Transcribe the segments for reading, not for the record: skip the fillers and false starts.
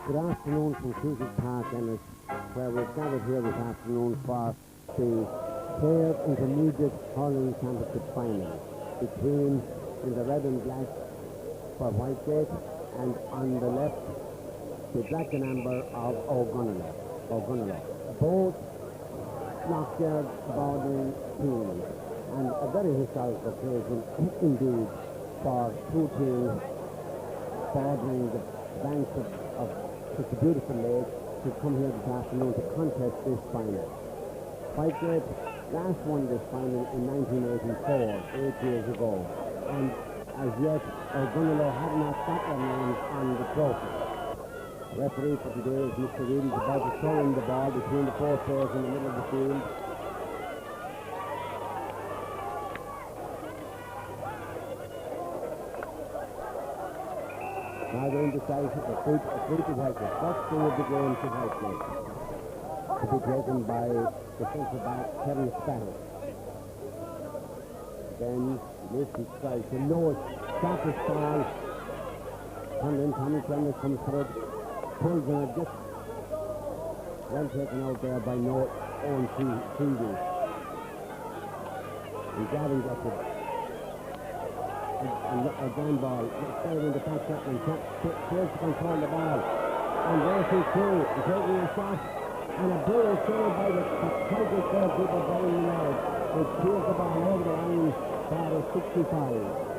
Good afternoon from Cruises Park, Ennis, where we've gathered here this afternoon for the third intermediate hurling championship final between in the red and black for Whitegate and on the left the black and amber of Ogonnelloe. Both Lockyer bordering teams, and a very historic occasion indeed for two teams bordering the banks of such a beautiful lake to come here this afternoon to contest this final. Whitegate last won this final in 1984, 8 years ago, and as yet Ogonnelloe have not got their names on the trophy. The referee for today is Mr. Reed. He's about to throw in the ball between the four players in the middle of the field. Now they're indecisive, a free to Whitegate. First thing of the game to Whitegate, to be taken by the centre back Kevin Sparrow. Then Lucy strikes the lowest, sharpest ball. And then Tommy Clemmer comes through, pulls in it, just well taken out there by Owen Treevey. And Gavin gets it. A gun ball, straight into the back set and fails to control the ball. And racing through, taking a shot, and a brilliant save by the Whitegate goalkeeper, Brian Millard, which clears the ball over the line for a 65.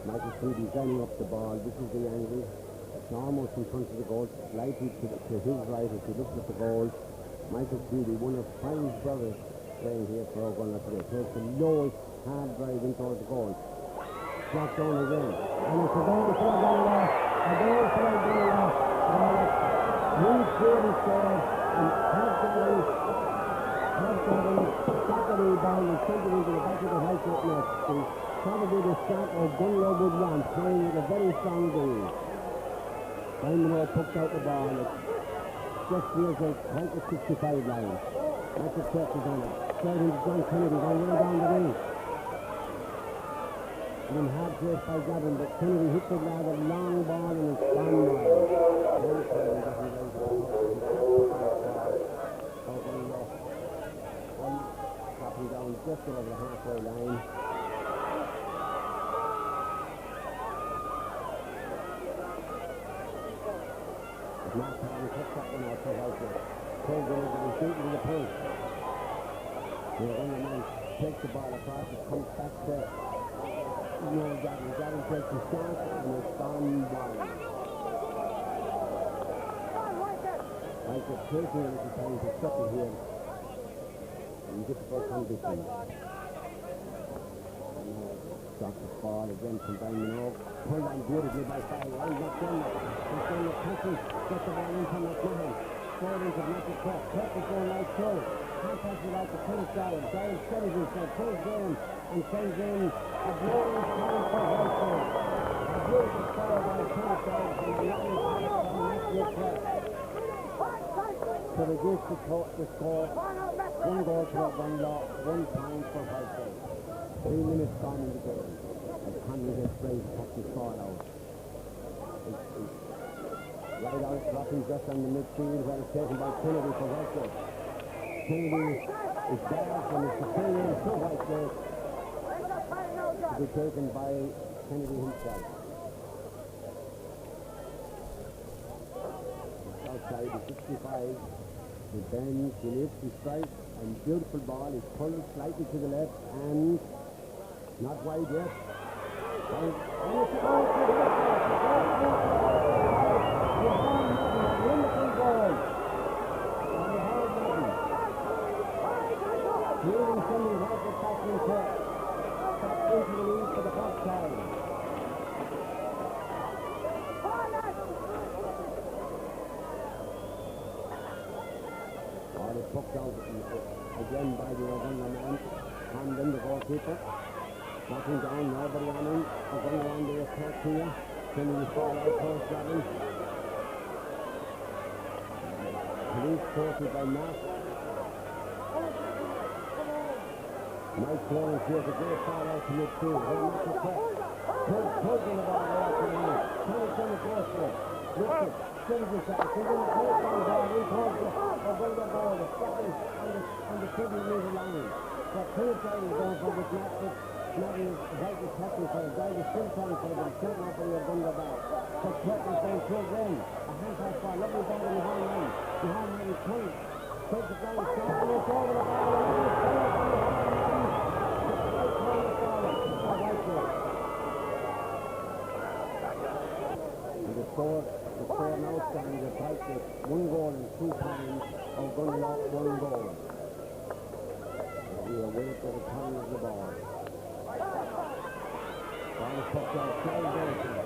Michael Tweedy running up the ball. This is the angle. It's almost in front of the goal, slightly to his right as he looks at the goal. Michael Tweedy, one of five brothers playing here for Ogonnelloe today, takes the lowest hard drive in towards the goal. Shot down again. And it's a goal for Ogonnelloe. A goal for Ogonnelloe. Huge score score. And Saturday ball is sent into the back of the Whitegate net. Probably the start Ogonnelloe would want, playing with a very strong game. Monroe poked out the ball. It just feels like quite a 65 line. That's the check is on it. Straight into John Kennedy, going way down the wing. And then hard chase by Gavin, but Kennedy hits it rather long ball and it's gone wide. One dropping down just over the halfway line. Mark Harvey puts that one out for Whitegate. Pulled over and beaten to the post. The man takes the ball across, it comes back to Gavin. Gavin takes the shot and it's gone wide. Whitegate taking a little time to settle here in difficult conditions. Got the ball again from Monroe. Pulled on beautifully by Farrell. Line up Denmark. And Denmark touches. Gets the ball into McMahon. Straight into Matthew Kirk. Kirk is going right through. Can't pass it out to Kenneth Dowd. Dowd steadies himself. Pulls in and sends in a glorious goal for Whitegate. A beautiful score by Kenneth Dowd from the line from Matthew Kirk. To reduce the score. One goal to Ogonnelloe. 1 point for Whitegate. 3 minutes gone in the game. And Conley gets raised, cuts his ball out. It's right out, dropping just on the midfield where it's taken by Kennedy for Whitegate. Kennedy is back and it's the failure to Whitegate to be taken by Kennedy himself. It's outside the 65. He bends, he lifts, he strikes, and beautiful ball is pulled slightly to the left and not wide yet. And it's out to the left. Wonderful goal. And the hard nothing. Healing something right the tackling court. Back into the lead for the first time. Ball is poked out again by the Ogonnelloe man. And then the goalkeeper. Knocking down, nobody on him. Ogonnelloe on the attack here. Kennedy fall out, post Gavin. Police trophy by Mark. Mike Florence here's a great ball out to midfield. Well, not the press. Pulling the ball out to the line. Tony's done the close for it. Lifted. Sends it back. He's going to play it down ball. In towards the ball. The stopping on the 20-meter line. That Tony is going for it. Not in right is tapping for it. Guy is still trying for it. But it's not off for your bundle back. But Curtin's going through again. A hand pass ball. Lovely ball in the high line. The high line is Tony. Takes the ground. And it's over the ball. The score now stands at Whitegate 1 goal and 2 times. Ogonnelloe 1 goal. We await for the turn of the ball. Ball is put down, Charles Benson.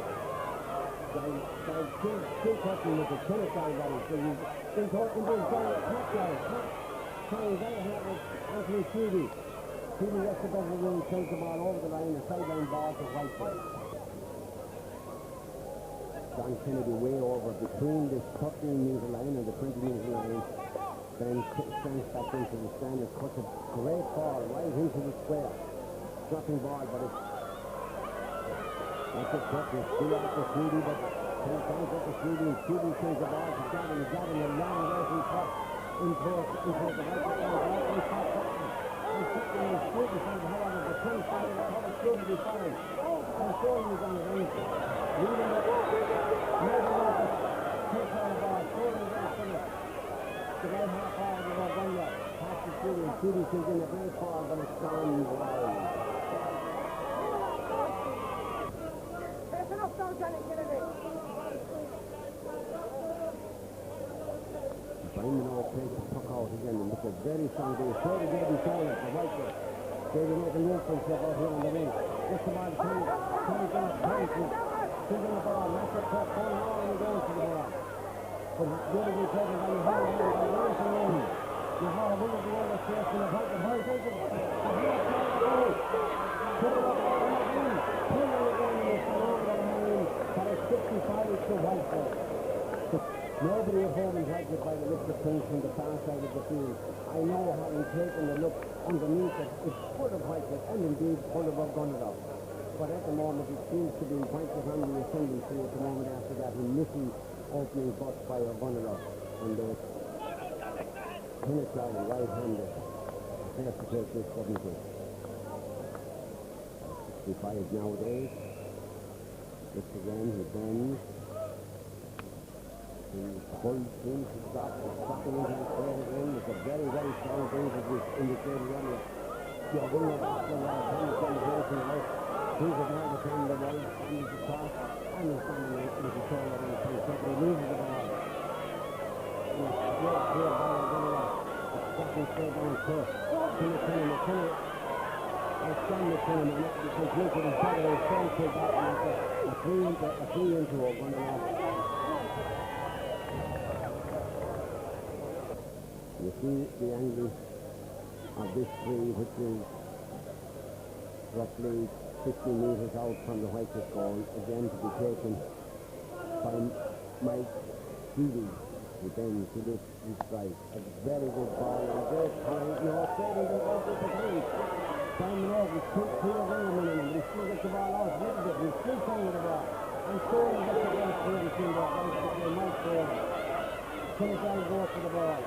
Still touching with the tennis guy ready. So he's into his goal, top guy. Trying very hard with Anthony Sheedy. Sheedy gets the better room, takes the ball over the line, a sideline ball to Whitegate. John Kennedy way over between the 13-meter line and the 20-meter line. Then stands back into the stand and cuts a great ball right into the square. Dropping ball, but it's that's a cut. It's still after Sheedy, but he comes up to Sheedy and Sheedy takes the ball to Gavin. Gavin a long racing cut into the right ball. And second is Sheedy from the head of the 25 and the cover should be fine. And Shorty is on the range. Leading it. Never let us take on the ball. Shorty is on the finish. The right half ball of the Ogonnelloe. Pass to Sheedy and Sheedy sends in a great ball, but it's gone wide. Simon takes the puck out again and it's a very strong day. Shorty gave him silence for Whitegate. David making room for himself out here on the wing. Just the ball to Tony. Tony's going to play it. Sending the ball. That's the puck. Going all in the goal for the ball. But it's going to be taken by the high line. By the line from him. You have a winner the other chase in the puck. The high takes it. The high takes the goal. Put it up over the line. Pull it again and it's over the line. But it's 55 to Whitegate. Nobody at home is like it by the list of things from the far side of the field. I know, having taken a look underneath it, it's full of Whitegate and indeed full of Ogonnelloe. But at the moment it seems to be Whitegate on the assembly field at the moment after that, and missing opening butts by Ogonnelloe. And the tennis line right-handed. It has to take this, doesn't it? 65 nowadays. Just again, he bends. He pulls in to stop the stopping into the square again. It's a very, very strong thing as we've indicated earlier. The Ogonnelloe batsman right hand is on the ball to the left. He's at now between the right, he's across, and he's standing with the shoulder on the place. He loses the ball. And it's a great clear ball Ogonnelloe. It's dropping straight down to McKinnon. McKinnon is John McKinnon, and it's completed in shadow. He's trying to back and a free into Ogonnelloe. You see the angle of this tree, which is roughly 50 metres out from the Whitegate goal, again to be taken by Mike Sheedy, who bends to this strike. A very good ball, and a great time, straight into the open for three. Simon Oak, two away a minute, and he still gets the ball out a little bit, he's still playing with the ball. And so he gets the ball through and through that right to play Mike Oak. Comes down and goes for the ball.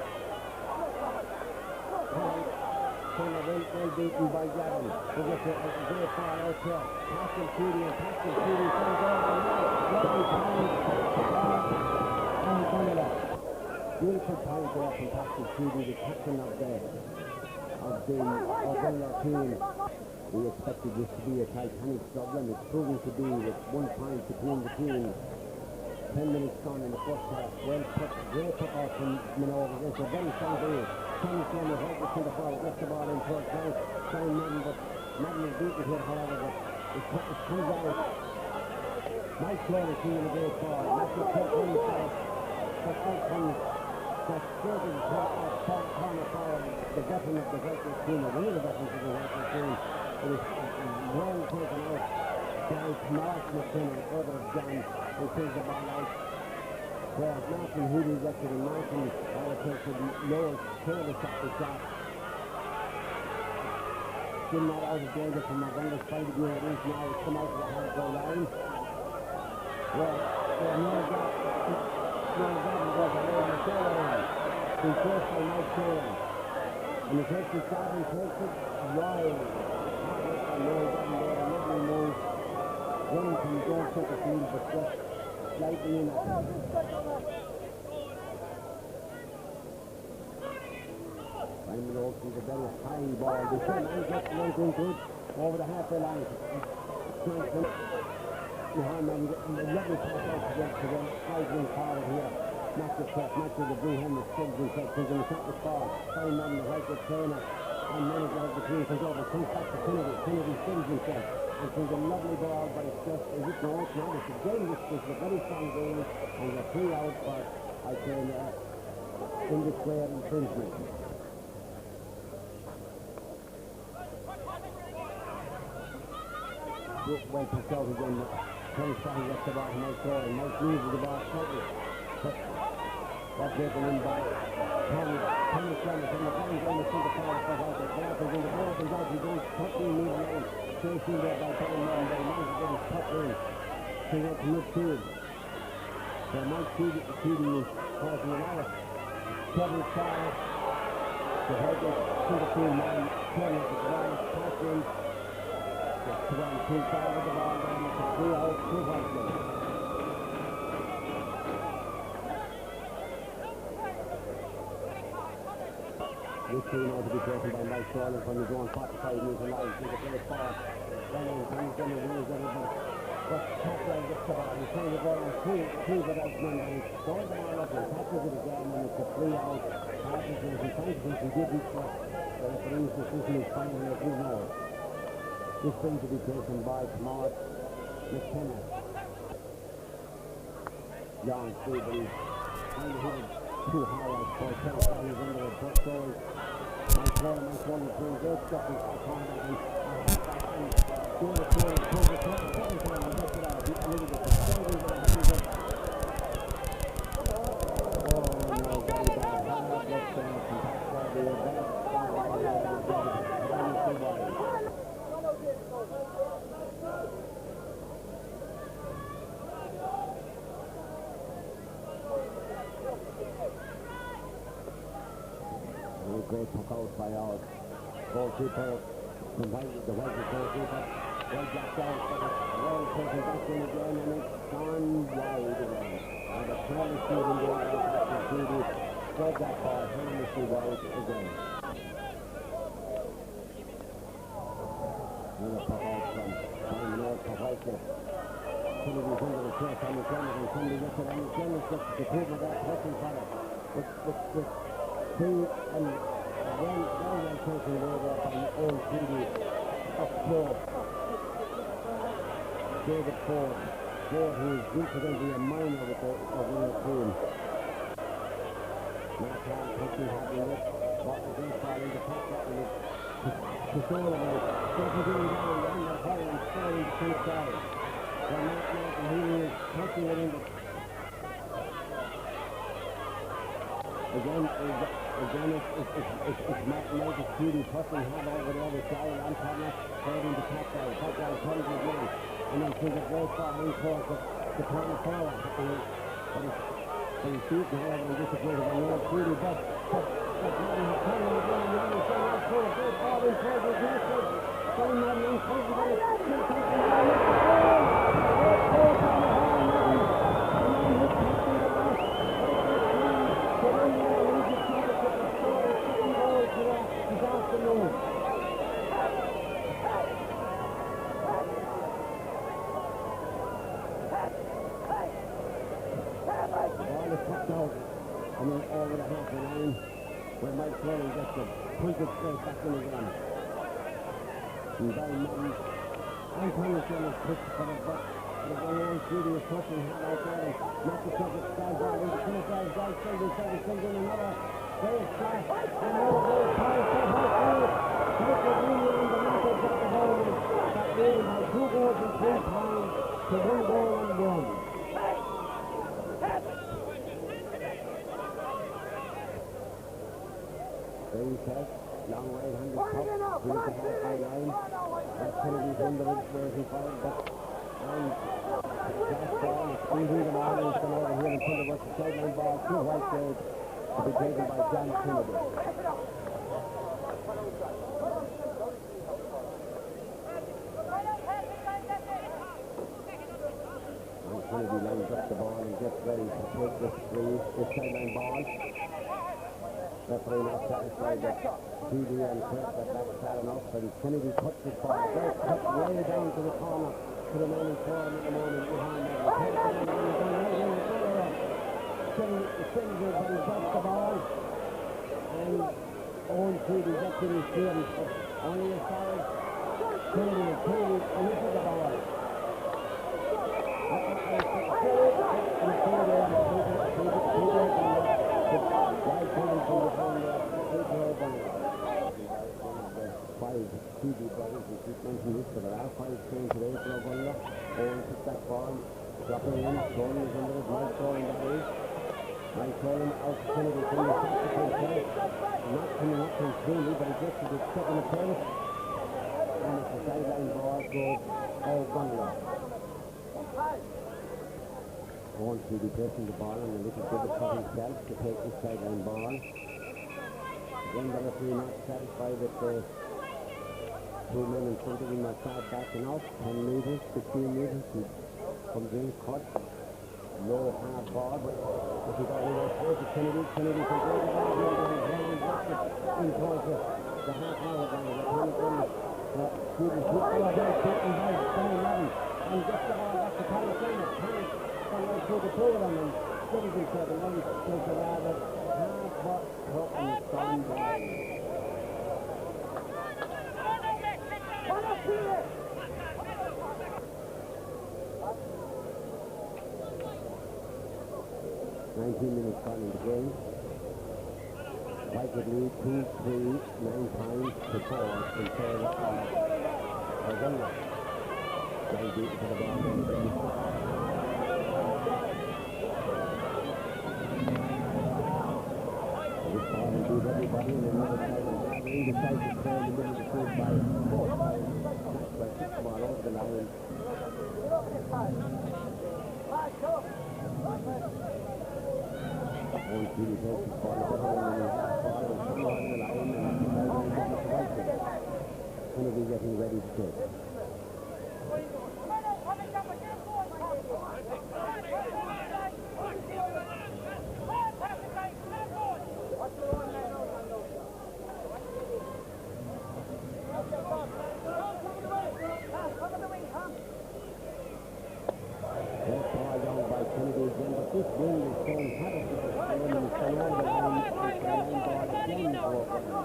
Well beaten by Gavin. He gets a great ball out there. Pascal Sheedy and Pascal Sheedy sends over and lovely time and Ogonnelloe. Beautiful time there from Pascal Sheedy, the captain of the Ogonnelloe team. We expected this to be a titanic struggle, and it's proven to be with 1 point between the teams. 10 minutes gone in the first half. Well put, great put out from Minogue. It's a very strong day. Tommy Sloan is right to the ball, gets the ball in towards right. Shine Madden, but Madden is beaten here, however, but it comes out. Mike Sloan is seeing a great ball. That's the top one side. That's out comes that straight in the corner forward. The veteran of the Whitegate team, or one of the veterans of the Whitegate team. It is well taken out. Guys, Mark McKinnon, brother of John, who takes the ball out. where Martin Hooley gets it, and Martin takes the lowest careless at the shot. Still not out of danger from Ogonnelloe's point of view. It is now. It's come out to the half-goal line. Well, there's no gap. No gap was away on the goal line. He's first by Mike Taylor. And he takes the shot and takes it wide. And no gap there. A lovely move. Running from the goal to the field, but just slightly in it. Simon Olsen, the very high ball. The same man gets right into it over the halfway line. Johnson, behind them, getting the lovely pass out to them, sliding forward here. Matches the blue helmet, Stiggs himself, comes in the top of the ball. Simon, the Whitegate trainer, and manager of the team comes over, comes back to Kennedy. Kennedy Stiggs himself. And it's a lovely ball, but it's just, is it no, it's not. It's a game, it's a very strong game, and the 3 out for, I say, in the square infringement. Well passed out again. Kenny Stein gets the ball, Mike Doyle. Mike loses the ball slightly. But that's taken in by Tommy Clemens. And the fans on the center forward for Whitegate. The ball is in the ball, comes out, he goes tucking in the line. Chasing there by Tom Martin, but he manages to get his tuck in. He's out to midfield. So Mike Keating is causing an hour. Kevin Starr. The Whitegate to the field man. Kevin at the ground, pass in. Just to run too far with the ball down. It's a 3 out to Whitegate. This team ought to be taken by Mike Doyle from his own 45 metres line. He's a play far. Running, he's going to lose everybody. But Patrick gets the ball. He's trying to go on two without men. And he's throwing the ball up and catches it again. And it's a 3 out. Passes it. He tries to think he didn't. But the referee's decision is finally a 2-0. This thing to be taken by Tomas McKenna. Young Steve, but he's trying to hit it too high, I suppose. He's under a butt goal. Mike Doyle is doing great stuff in the corner. And doing the throw, pulls the throw, second time, and gets it out. He's a little bit frustrated, but he's up. Oh, no, very bad. Hard left down from Pascal. The event. Great puck out by our goalkeeper, the Whitegate goalkeeper. Well blocked out, but it's well taken back in again, and it's gone wide again. And the corner shooting goal out after Judy spread that ball harmlessly wide again. Another puck out from Simon Orr for Whitegate. Kennedy's under the chest on the corner, and Kennedy gets it on the corner, gets the improvement of that pushing for it. With two and well taken over by old Judy up close. David Ford, who is incidentally a minor with the Ogonnelloe team. Matt Hall pushing having it, but against all in the pack and to show them out. Stepping down the hole and scoring the 2 side. So Matt Martin, he is pushing it in the Again, it's Martin Judy pushing hard over the other side. And Thomas holding the pack out. Pack out turns again. And then sees a great far in course to turn forward. But he's shooting however and disappointed by Lord Judy. But Martin has turned again and now he's going out for a great ball in towards his master. So Martin in front of it. Still taking the ball. Great goal from the hall, Martin. And then he's passing the ball. This afternoon. Ball is popped out and then over the half line where Mike Hurling gets the punted straight back in again. And by Martin, Anthony is pushed for the butt. The old Judy is pushing hard out there and not the subject stands out into two guys, comes in another great shot, and now goes high for Hurling. Look at William in the middle of the hole. That really had 2 goals in 3 times to 1 goal and 1. Very test. Long right-handed puck. Here's the halfway line. That's Kennedy's under it, waiting for it. But and last ball is squeezing the ball and it's gone over here in front of us. The sideline ball to Whitegate to be taken by John Kennedy. And Kennedy lines up the ball and gets ready to take this sideline ball. Referee not satisfied that TV and Kirk that that's far enough, and Kennedy cuts his ball. Goes cut way down to the corner to the remaining corner at the moment behind him. Sends it, but he drops the ball. And Owen Tweedy gets in his field, but only a solid Kennedy and this is the ball. Five TV brothers who keep mentioning this, but there are 5 playing today for Ogonnelloe. Owen took that ball, dropping in, Tony is under it, Mike Tolling that is. Mike Tolling out to Kennedy from the tactical play. Not coming up completely, but he gets to the second attempt. And it's a sideline ball goes Ogonnelloe. Owen TV pressing the ball and a little bit for himself to take this sideline ball. Again, the referee not satisfied with the 2 men in front of him are start backing off 10 metres, 15 metres. He comes in, cut, low hard ball, but if he got over to Kennedy can go to the ball in towards the half-hour line. The panic runs, Stevens hit the ball there, taken by Stan Madden, and gets the ball back to Palestine. Panic gone right through the 2 of them, and steadies himself and runs takes a rather hard cut and strong ball. 19 minutes gone in the game. Whitegate lead 2-3, 9 times to 4 in favor of Ogonnelloe. Very deep for the ball there. This ball will beat everybody in the middle side of the ball. They decide to play in the middle of the field by 4 times. That's why 6 ball over the line. Owen Tweedy takes his ball behind and he's ball and somewhere on the line and he's sideline ball to Whitegate. Kennedy getting ready to take. This wind is going hard to the line and it's going over the line and the line ball again for Ogonnelloe.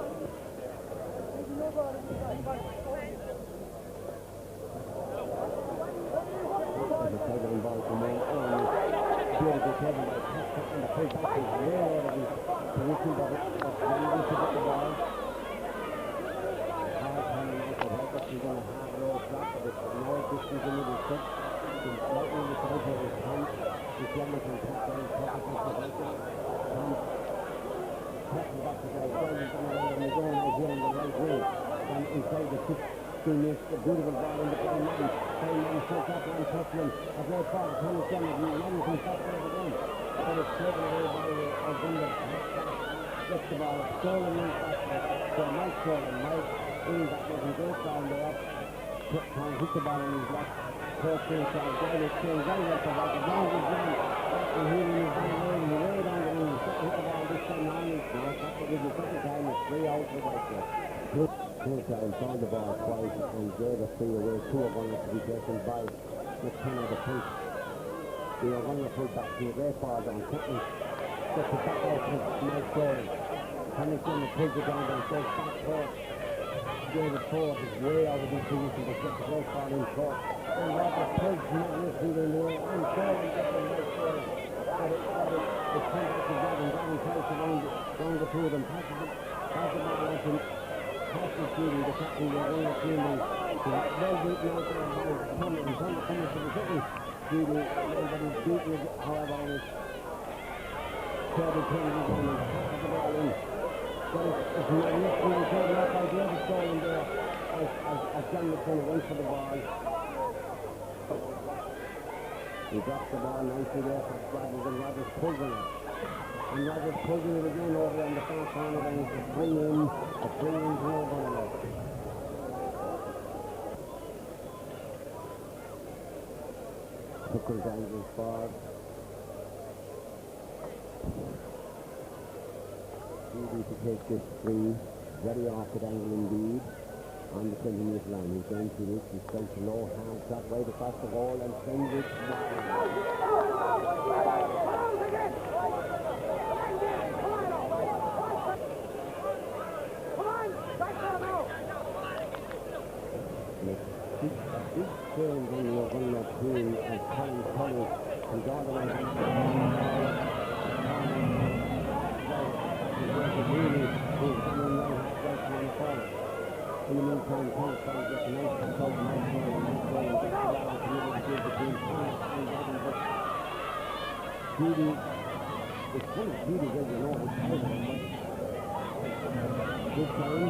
There's a sideline ball from Owen. Beautiful taken by Pascal and the full back is way out of his position, but it's running to get the ball. Hard coming out of Whitegate. He's on a hard road drop, but it's no distance in the step. He's slightly in the side of his hand. This young can tap down, tap it into the Tom tapping back to the right, going around and they're going out here on the right wing. And inside the 16 minutes, a beautiful ball in the ball line. Ball line short up on Tottenham. A great ball to Thomas Johnson. Now can tap it over again. But it's taken away by Ogonnelloe. Gets the ball, stolen in back to Mike Stolen. Mike in that was a great ball there. Trying to hit the ball in his left. First inside, David King, very well for Whitegate. Long as one, and he was very low, he way down the ring. Hit the ball this time on his mouth. That's what the second time, it's 3 out for Whitegate. Hillside found the ball twice and gave a free away. 2 Ogonnelloe to be taken by McKenna, the punch. The Ogonnelloe pulled back to a great ball down. Cutting gets it back out to Mike Stolen. Thomas Johnson pulls it down and goes back forward. David Ford is way out of his position, but gets a great ball in short. And Robert Pugh magnificent in the air, and Stolen gets a nice goal. But it's come back to Gavin. Gavin tries to round the 2 of them. Passes the ball out to Pascal Tweedy, the captain of the Ogonnelloe team. Well beaten out there by Thomas. And Thomas coming for the second. Tweedy, everybody's beaten it, however, on his third attempt. And passes the ball in. But it's John McKenna went for the ball. He dropped the ball nicely there for Rogers, and Rogers pulled it. And Rogers pulled it again over on the far corner, and it's a 3-in to Ogonnelloe. Tuckles angles forward. Easy to take this free. Very awkward angle indeed. On the 20-metre line. He's going to reach his straight to low, hand shot right across the goal and sends it wide. Big change on the Ogonnelloe team as Colin Tully comes all the way back to the in the meantime, Thomas trying to get the nice control, nice ball, and gets the ball on to the midfield between Thomas and Gavin, but Judy, it's kind of Judy as you know, it's out of him, but this time,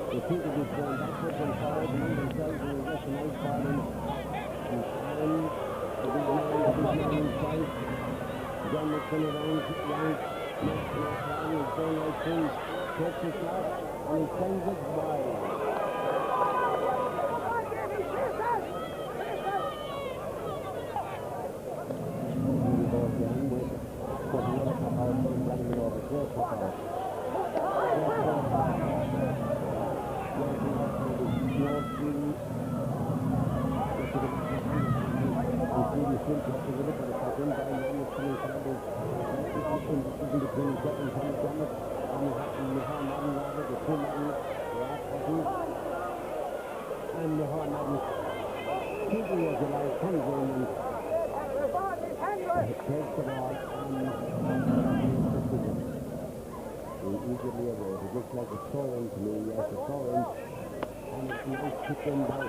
they think of this going backwards and forward, and then themselves, and they get the nice ball in, and Aaron, the big man inside, John McKenna round, Matt is going right through, takes his shot, and he sends it wide. He goes down with another cup out and running it over. Great cup out. And the Horn Madden keeping as the light comes in and takes the ball and eagerly away. It looks like a throw-in to me, yes, a throw-in, and it's nice kick in by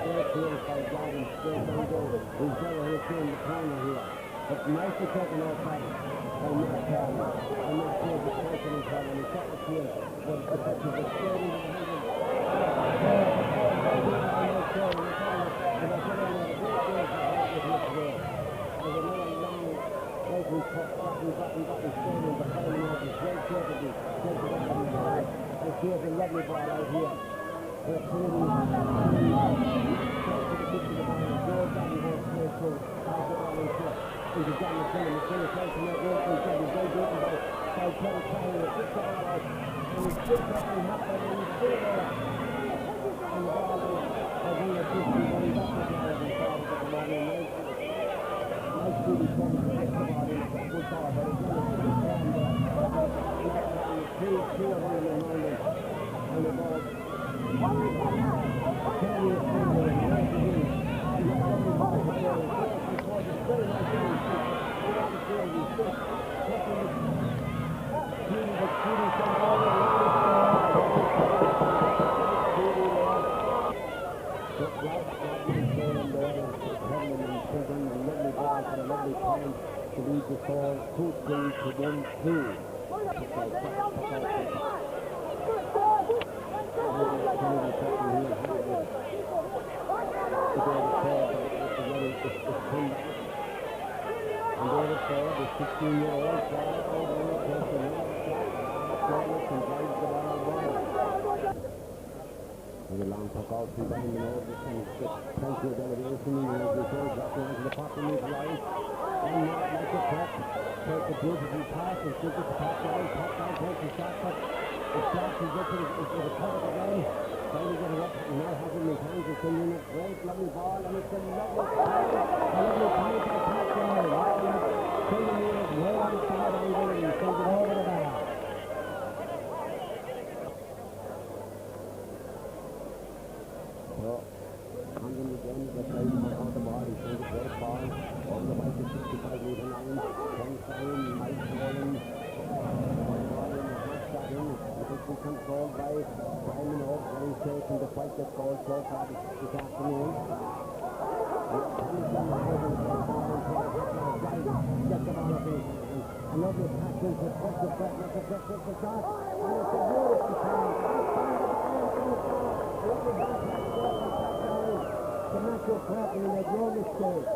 great field by Gavin, straight down goal. He's got a hit in the corner here, but nicely taken outside by Matt Carroll. And Matt Carroll is taking his ball and he's got the field. But the touch is a straight into the middle. There's another long breaking cut, got his straight in behind him out. It's great safety. I see it's a lovely ball out here. They're clearly to the pitch of the ball and goes down and goes straight through. Pass the ball into John McKenna. McKenna tries to make room for himself. He's very beaten by Terry Carey. He kicks the ball out. And he's still trying to and he's still there. And the ball is, as he was going back to the ball and forward at the moment. Nice duty from the ball in. It's a good ball, but it's going to be down there. Two of them in mind. And the ball. Carey is standing and right to him. He's got every ball to go. It's very nice to him. He's on the field. He's still taking the shooting, but shooting some all the way. Lovely time to lead the score 2-3 to 1-2. And over forward, the 16-year-old fly over and across the right shot, and drives the ball wide. And the long puck out from behind the nose, and gets plenty of elevation, and as we go, dropping onto the pocket meter line, and not like a puck, takes a beautiful pass, and shoots it to pass down, takes a shot, but the shot is up to the cover again, trying to get it up, and now has him in hands, it's in a great lovely ball, and it's a lovely pass by Pat Doyle, and sending it way on the side angle, and he sends it over the bar. So, Condon again, gets out of the ball, he sends a great ball, over the bike to 65-metre line, one time, nice rolling, ball in, half shot in, I think we controlled by Simon Oak, very safe in the fight that goes so far this afternoon. Gets the ball up in his hands, A lovely pass into the first of the shot. And it's a beautiful turn. A lovely back pass goal and back down to Matthew Cracken, and there's no mistake.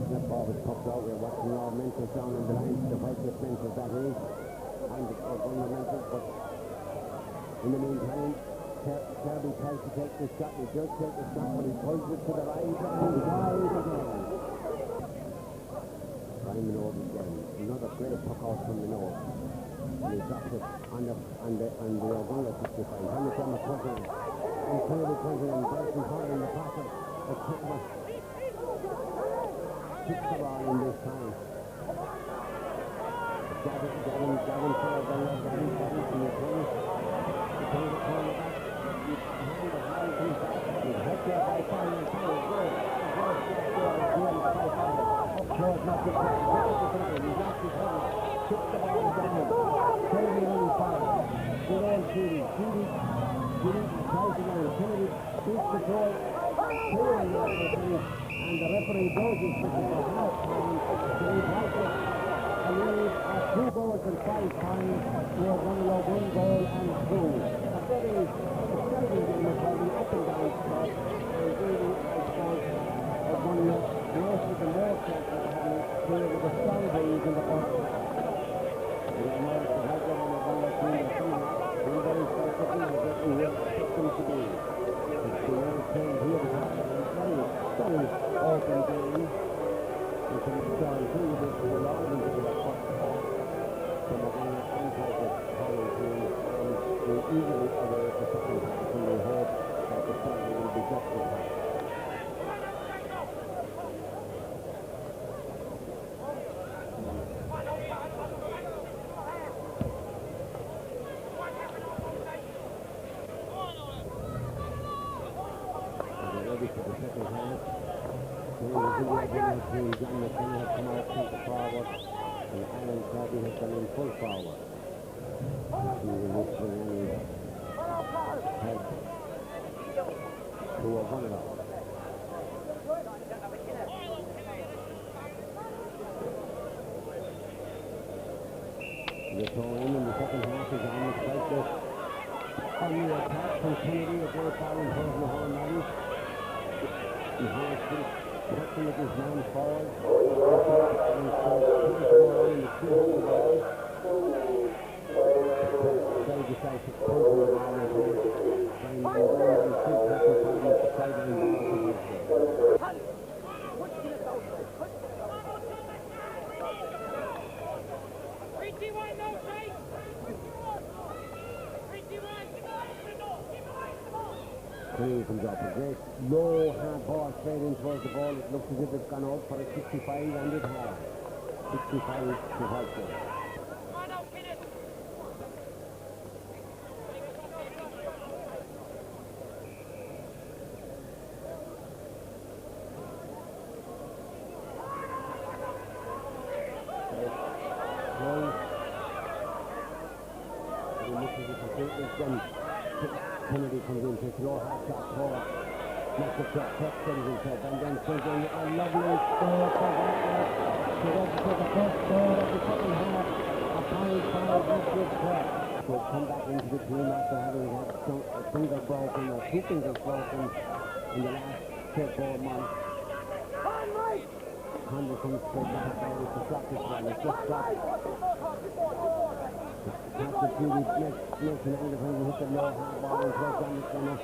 That ball was popped over. We're watching our mentors down on the line. The Whitegate mentors, that is. And the fundamentals, but in the meantime, Kirby tries to take the shot. He does take the shot, but he pulls it to the right and wide again. Brian Minogue again. Another great puck out from Minogue. And he drops it on the Ogonnelloe 65. Henry Thomas pushing him. And Kirby pushing him. Burton hard in the pocket. But Kirby picks the ball in this time. Gavin for Ogonnelloe. Gavin from the corner. He turns the corner back. He's hit there by Fine. Good. Close not to play. He's lost his head. Took the ball down. Kennedy on fire. Good old Judy. Judy tries again. Kennedy beats the goal. Clearing the referee. And the referee goes into the half time. So he's like it. A lead of 2 goals and 5 times. We're going to 1 goal and 2. A very exciting game of holding up and down spot. And really, I suppose, Ogonnelloe most of the more chance of having clear with a strong breeze in the first half. We know the Whitegate and Ogonnelloe team are coming up. Being very self-sufficient as what we will expect them to be. It's the other team here to have a very open game. You can start through this long into the first half. From Ogonnelloe and Whitegate Hurling team, and we're eagerly await the second half, and we hope that the starting will be just as high. Ready for the second half. John McKenna has come out centre forward, and Alan Kirby has gone in full forward. He will look for any help to Ogonnelloe. The throw in the second half is on the Whitegate. On the attack from Kennedy, a great ball in front of Mahon Madden. Mahon Street working with his man forward. And so tries to go around the 200 ball. They decide to pull the ball in here. And Ogonnelloe still has to find the sideline ball to the field. Clean comes up a great low hard ball straight in towards the ball. It looks as if it's gone out for a 65, and it has. 65 to Whitegate. Kennedy comes in, takes a low half shot forward. Massive shot, cuts himself, and then sends in a lovely score for Whitegate. So that's the first score of the second half. A 5-5 good score. So come back into the team after having had a finger broken or 2 fingers broken in the last 3-4 months. Hunter comes straight back down with the shot this one. It's just dropped. After Judy makes an angle when he hit the low hard ball and throws down the corner.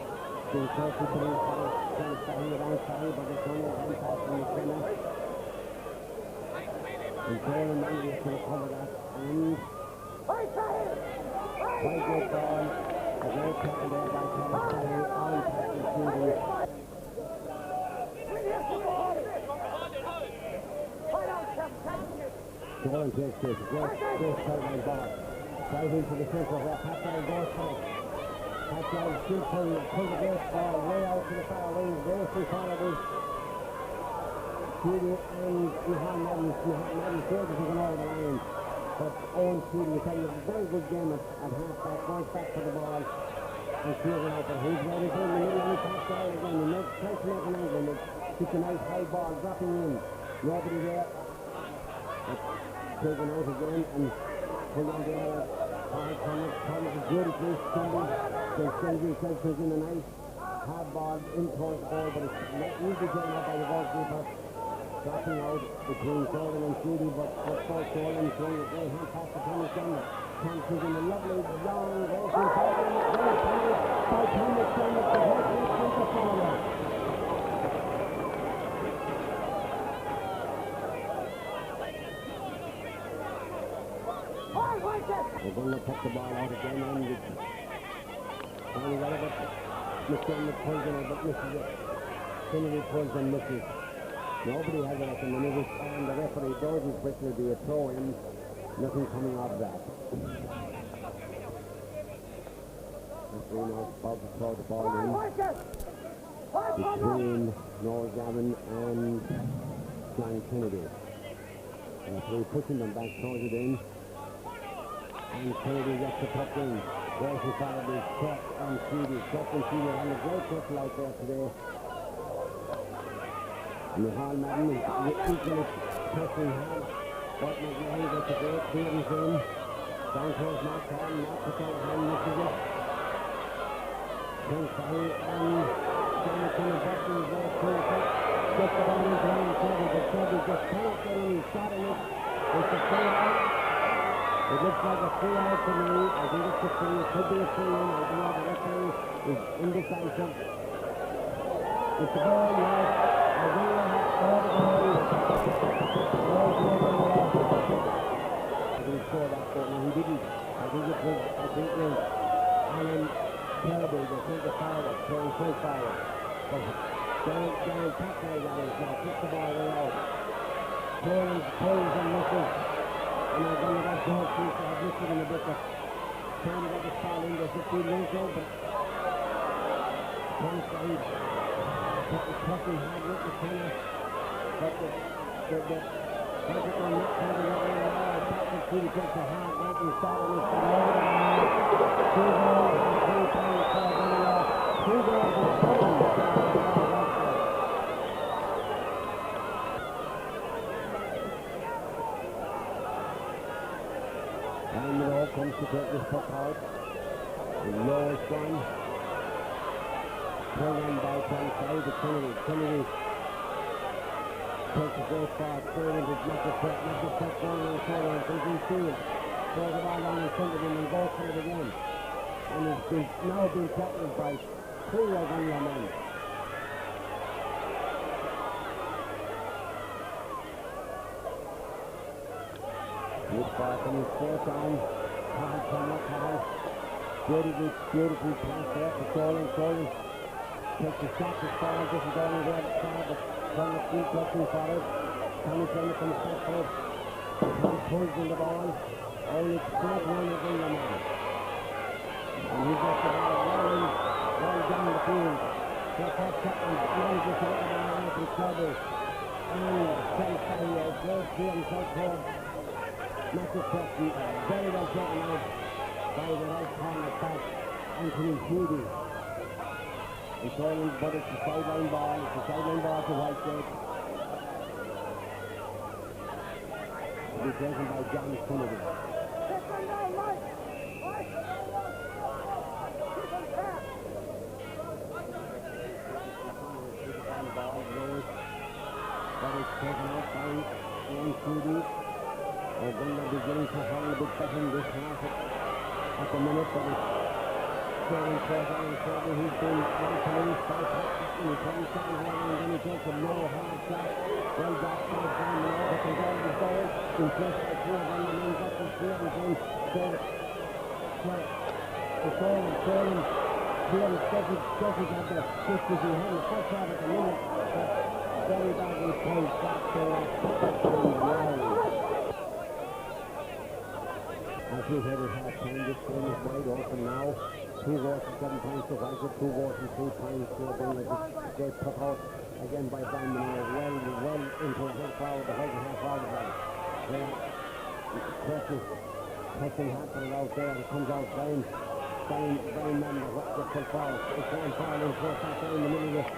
Being close to putting it down, trying to style it outside, but it's only a hand pass from the corner. And Colin Manley has to recover that. And Whitegate ball. A great tackle there by Thomas Kelly on passing Judy. Colin takes this. Great sideline ball. Right into the centre where Pascal goes for it. Pascal still pulling the great ball way out to the far wing. Racing forward. Judy and Johan Madden said that he can over the line. But Owen Judy was having a very good game at half-back. Goes back for the ball. And clears it out. But he's ready for the middle. And Pascal again. He tries to make an angle. It's a nice high ball dropping in. Nobody there. Taken out again and pulled on the other. Thomas is good at this. So Shelby himself is in a nice hard ball in towards the goal, but it's not easy taken out by the goalkeeper. Dropping out between Gordon and Judy, but both Gordon throwing a great hand pass to Thomas Denver. Thomas is in a lovely long racing ball. Very tight by Thomas Denver. The horse is in the follower. We're going to put the ball out again and it's finally got it up. McDermott pulls it, but misses it. Kennedy pulls and misses. Nobody has it at the minute, and the referee doesn't quickly be a throw in. Nothing coming out of that. Referee now about to throw the ball in between Noel Gavin and John Kennedy. Referee pushing them back, throws it in. And Kennedy gets the puck in. There's the fire is Chuck and Sheedy. Chuck and Sheedy are having a great tackle out there today. And the Hall Madden is equally pressing hard. But McMahon gets a great clearance in. Down towards Mark Hall. Mark puts out a hand, misses it. Thanks for him. And Jonathan and Boston is there too. Gets the ball into him and Chevy. But Chevy just cannot get in. He's shot in it. It's a free out. It looks like a free out to me. I think it's a free. It could be a free in. I don't know. The referee is indecisive. It's a ball, yes. I think we have scored a goal. I didn't score that goal. No, he didn't. I think it was Alan Kirby, the centre forward, throwing full forward. But Darren Packard got it now. Kick the ball way out. Pulls and misses. And I'm going to get goal piece. I've missed it in a bit, but trying to get this ball in. There's 15 minutes out, but Thomas Saeed is pushing hard with the corner. But the Patrick on that side of the way around. Patrick City takes a hard right and started with the load. 2 goals and 3 points for Ogonnelloe. 2 goals and 7. And it all comes to take this puck out. The lowest one. Pulled in by Tom Saeed to Kennedy. Kennedy takes a great far through and it's not the set going on the shoulder and thinks he's field. Throws it all down in front of him and goes for it again. And it's now been tackled by 3 Ogonnelloe men. This ball coming straight down. Hard. Beautiful pass there for Colin. Takes the shot to Sparrow. This is going there to Sparrow, but Colin keeps looking for it. Tommy Taylor comes back for it. Tom pulls in the ball. Only straight one of the man. And he gets the ball well down the field. So Pat Chapman manages to get the ball out from Kirby. And Sam Saeed goes to himself for Matthew Preston. Very well taken out by the right corner back, Anthony Sheedy. And throwing, but it's a sideline ball. It's a sideline ball to Whitegate. It'll be taken by John Kennedy. But it's taken out by Ian Sheedy. Ogonnelloe beginning to hold a bit better in this half at the minute, but it's going further and further. He's been released by Patrick and he comes down here and then he takes a low hard shot. Well back by Simon over to Gordon's goal. In place by 2 of them, the men got the field and then Colin doesn't have the shift as he had in the first half at the minute, but very badly played back there and Riley. As we head at half-time, this game is wide open now. 2 goals and 7 points to Whitegate, 2 goals and 3 points to Ogonnelloe. They put out again by Brian Manor, well into the head forward, the half forward line. Pressing hard for it out there. It comes out Brian Manor, the full forward. It's going forward in 4 in the middle of it.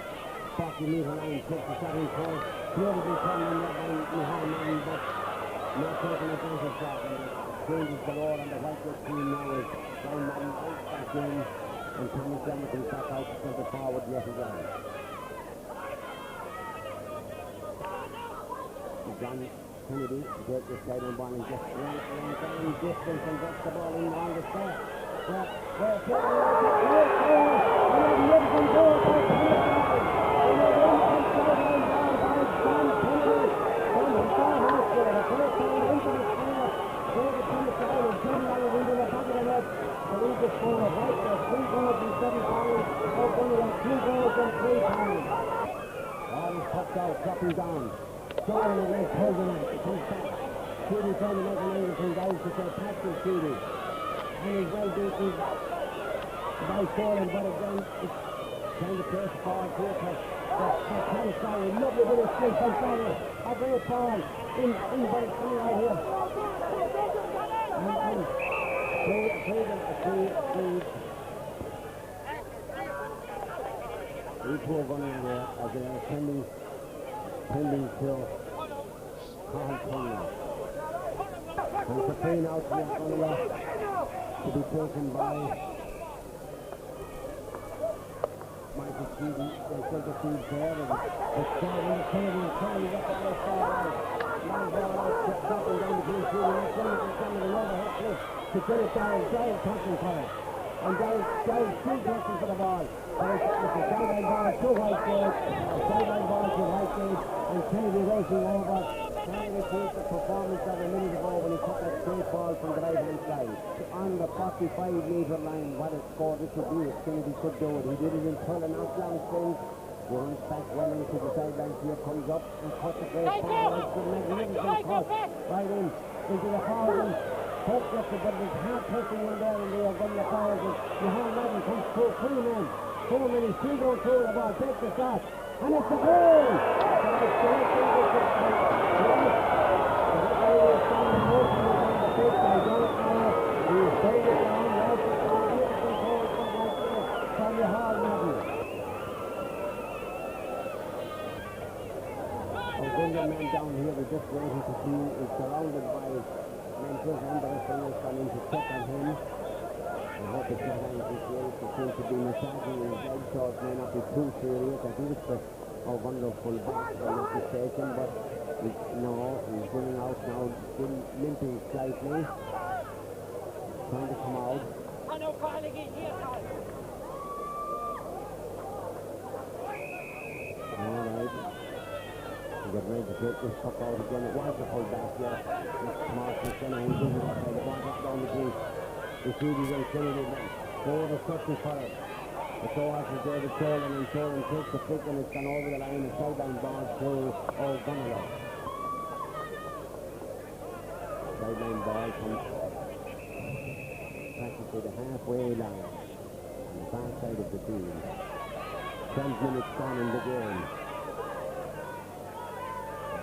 40-metre line, takes the shot in course. Beautifully coming in there by Hurling, but not taking advantage of that. And it changes the roll on the Whitegate team now as John Madden out back in, and Tommy Sherman comes back out to centre forward yet again. John Kennedy takes the side on ball and just runs down distance and gets the ball in on the start. Dropping down. Going away, holding it. It comes back. Judy trying to make an angle from guys to say, pass to Judy. And he's well beaten by Foreign, but again, it's trying to press forward to it. But kind of sorry, lovely bit of strength on sorry. A great ball in by the coming right here. And these two are going in there as they are pending till Carl Conley. And it's a free now to Ogonnelloe to be taken by Michael Stevens. They still the feed there, and it's down in the Kennedy and Kennedy got the ball far out. Long ball out, dropping down the blue field, and that's one of the overhead cliff to get it down. Giles touching for it. And Giles still touching for the ball. But it's a sideline ball to Whitegate, a sideline ball to Whitegate, and Kennedy racing over, trying to repeat the performance of a minute ago when he took that straight ball from the right-hand side. On the 45-metre line, what a score this would be if Kennedy could do it. He did it in Hurling, out long spins. He runs back well into the sideline here, comes up and cuts a great ball. It's a magnificent cut right into the forward. Hope gets it, but it's half pushing in there, and they are getting the forward. Johan Madden comes through 3 men. 4 men, he's still going through the ball, takes the shot, and it's a goal! Ogonnelloe men down here, we're just waiting to see, is surrounded by Memphis and the rest of us coming to check on him. I hope it's not anything serious. It seems to be massaging his leg, so it may not be too serious. I think it's a wonderful back, if I'm not mistaken, but no, he's running out now, still limping slightly, trying to come out. Alright, we get ready to take this puck out again. It was a full back here. It's smart, it's going to end it up by the ball down the crease. The Swedish and Kennedy forward a searching for it. The throw out to David Tolan, and Tolan takes the flick, and it's gone over the line. A sideline ball to Ogonnelloe. Sideline ball comes practically the halfway line on the far side of the field. 10 minutes gone in the game.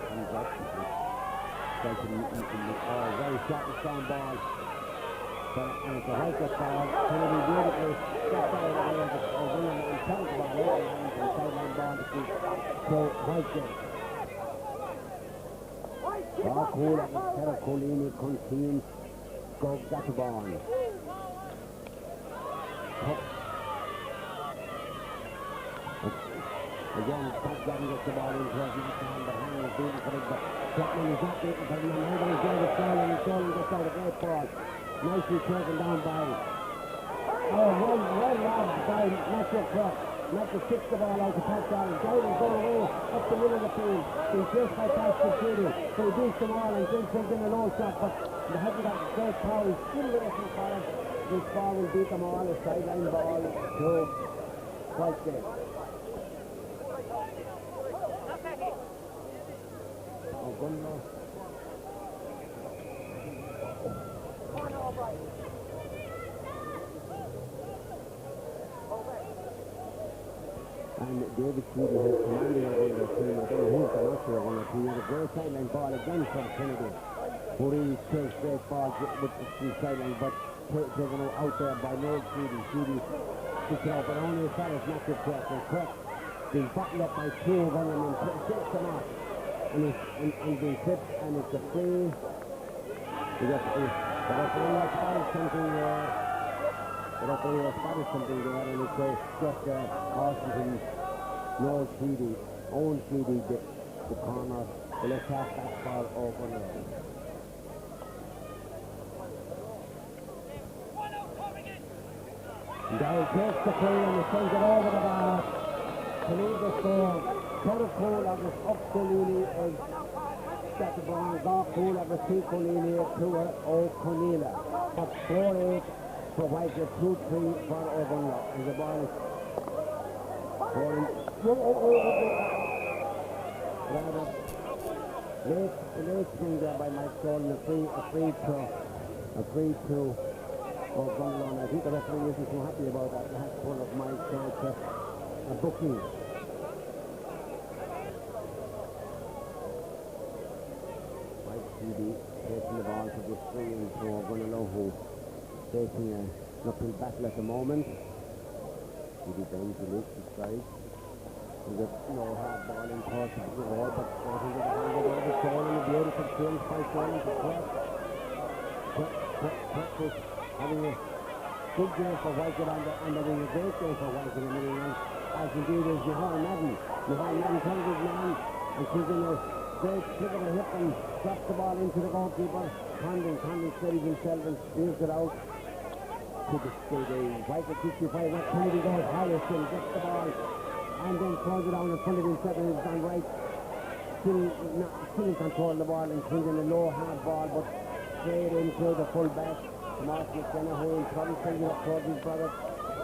Comes up. Very short and strong ball. And it's a Whitegate ball. Kennedy beautifully stepped out of the way of Ogonnelloe and tells the ball over the line from sideline ball to Whitegate. Ball cool at the Terra Colini Contin Gog Gattabon. Again, Pat Gavin gets the ball into his left hand, but Hang is beating for it, but Chapman is not beating for him, and Hang is there with Tolan, and Tolan gets out a great ball. Nicely taken down by well robbed by Matthew Cross. Matthew kicks the ball out to Pat Gavin. Gavin going away up the middle of the field. He's just bypassed the shooting, so he beats them all and then sends in a low shot, but they haven't got great power. He's still racing for it. This ball will beat them all. A sideline ball to Whitegate. Ogonnelloe. And David Sweden has commanding over the team. I don't know who's the rusher on the team. A great sideline ball again from Kennedy. Who really takes great balls with the sideline, but taken out there by Noel Sweden. Sweden sticks it out, but only as far as Matthew Cross. And Cross been bottled up by two of them and takes them off. And being clipped, and it's a free. The referee has spotted something there. The referee has spotted something there, and it's just Washington, Noel Sheedy, Owen Sheedy, the corner, the left half back for Ogonnelloe. Down takes the free and he sends it over the bar to lead the score. Total Cool of this up to Lily is set the ball. Golf Cool of the 2 Colini to O'Connell. That's 4-8 for Whitegate, 2-3 for Ogonnelloe. And the ball is going. Rather late swing there by Mike Stolen, a free to Ogonnelloe. And I think the referee isn't so happy about that. They have to pull up Mike to a booking. Taking the ball for the swing to Ogonnelloe, who facing an uphill battle at the moment. He bends the lift, he strikes. There's a hard ball in course of the ball, but starting to the hand of the Stolen, a beautiful change by Stolen to Clark. Clark is having a good game for Whitegate and having a great game for Whitegate in the end, as indeed is Mahal Madden. Mahal Madden comes his man and she's in a great flick of the hip and drops the ball into the goalkeeper. Condon steadies himself and steers it out to the Whitegate 65. That Kennedy goes, Harrison gets the ball and then throws it down in front of himself and he's gone right. Still in control of the ball and swinging a low hard ball, but straight into the full back. Mark McKenna, who in trouble, sends it up towards his brother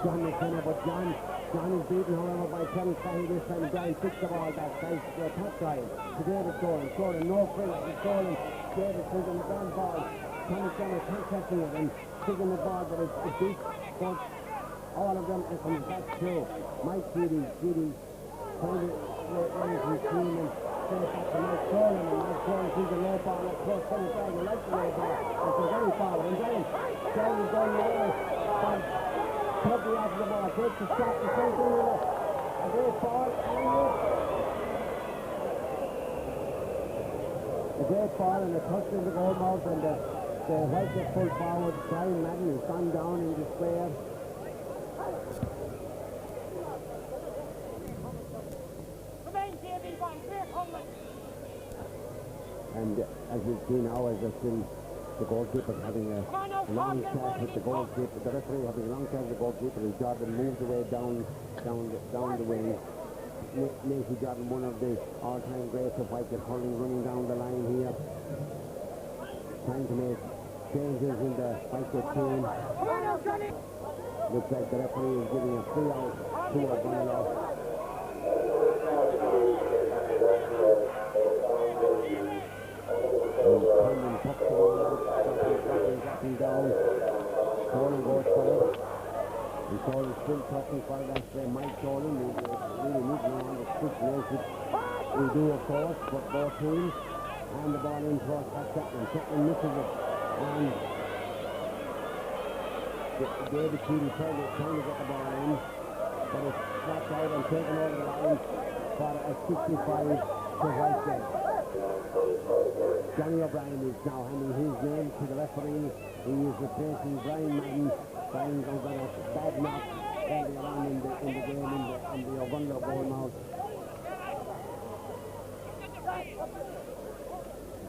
John McKenna, but John is beaten, however, by Terry Fahy this time. John picks the ball back, tries to top try to David Stolen, no free to Stolen. David swinging the ground ball. John McKenna contacting it and sticking the ball, but it's beat for all of them and comes back to Mike Sheedy trying to raise his team and send it back to Mike Stolen, and Mike Stolen sees the low ball up close, 25, he likes the low ball, and so very forward, and then Stolen is going away, but totally out of the ball, takes the shot, and sends it in a great ball, and a great ball, and a touch in the goal mouth, and the Whitegate full forward, Brian Madden, has gone down in despair. And as you see now, as there's been the goalkeeper having a long shot with the goalkeeper, the referee having a long shot with the goalkeeper, and Jordan moves away down the wing. Nathan Jordan, one of the all-time greats of Whitegate hurling, running down the line here, trying to make changes in the Whitegate team. Looks like the referee is giving a free out to Ogonnelloe. Condon puts the ball out, dropping down. Stolen goes for it. And Stolen still touching for that Mike Stolen. We really need to know on the switch race. We do, of course, but both teams. And the ball in towards Chapman. Chapman misses it. And David Sheedy trying to get the ball in. But it's slapped out and taken over the line for a 65 to Whitegate. Johnny O'Brien is now handing his name to the referee. He is replacing Brian Madden. Brian got a bad knock earlier on in the game in the Ogonnelloe goal mouth.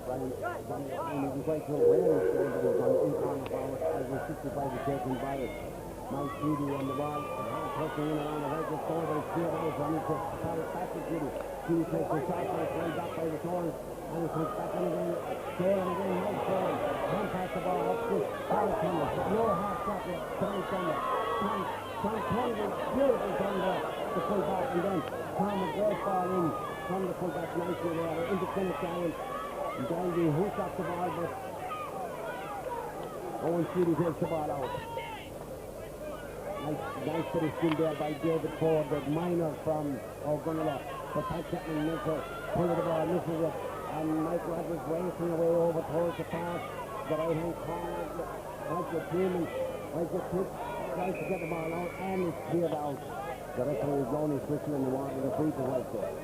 Johnny O'Brien isn't quite sure where he's going, but he's gone in corner forward as the 65 is taken by Mike Sheedy on the ball. Pushing in around the Whitegate score, but it's cleared out. Running to start it back to Sheedy. Sheedy takes the shot, but it's run back by the Torrens. And it comes back in again, Stolen again, Mike Stolen. Can't pass the ball up to Tom Thomas. No half shot yet, Tom Thomas. Tom Thomas, beautiful turn there, the full back, and then Tom a great ball in from the full back nicely there, into Kenneth Giant. And Dalby hooks off the ball, but Owen Sheedy takes the ball out. Nice finish still there by David Ford, the minor from Ogonnelloe. But Pat Chapman makes a pull of the ball, misses it. And Mike Rogers racing away over towards the pass. The right-hand corner of the team, and Whitegate tries to get the ball out, and it's cleared out. The referee is blowing his whistle and the water the free to Whitegate.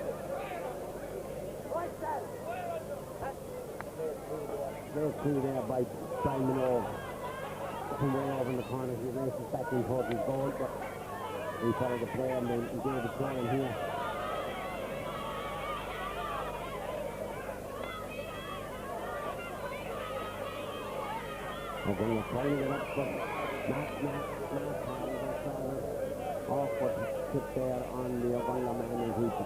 Great free there by Simon Oak. From way over in the corner, he races back in towards his goal, but he followed the play and then he gave the throw in here. Ogonnelloe trying to get up, but Matt awkward sit there on the Ogonnelloe man, and he's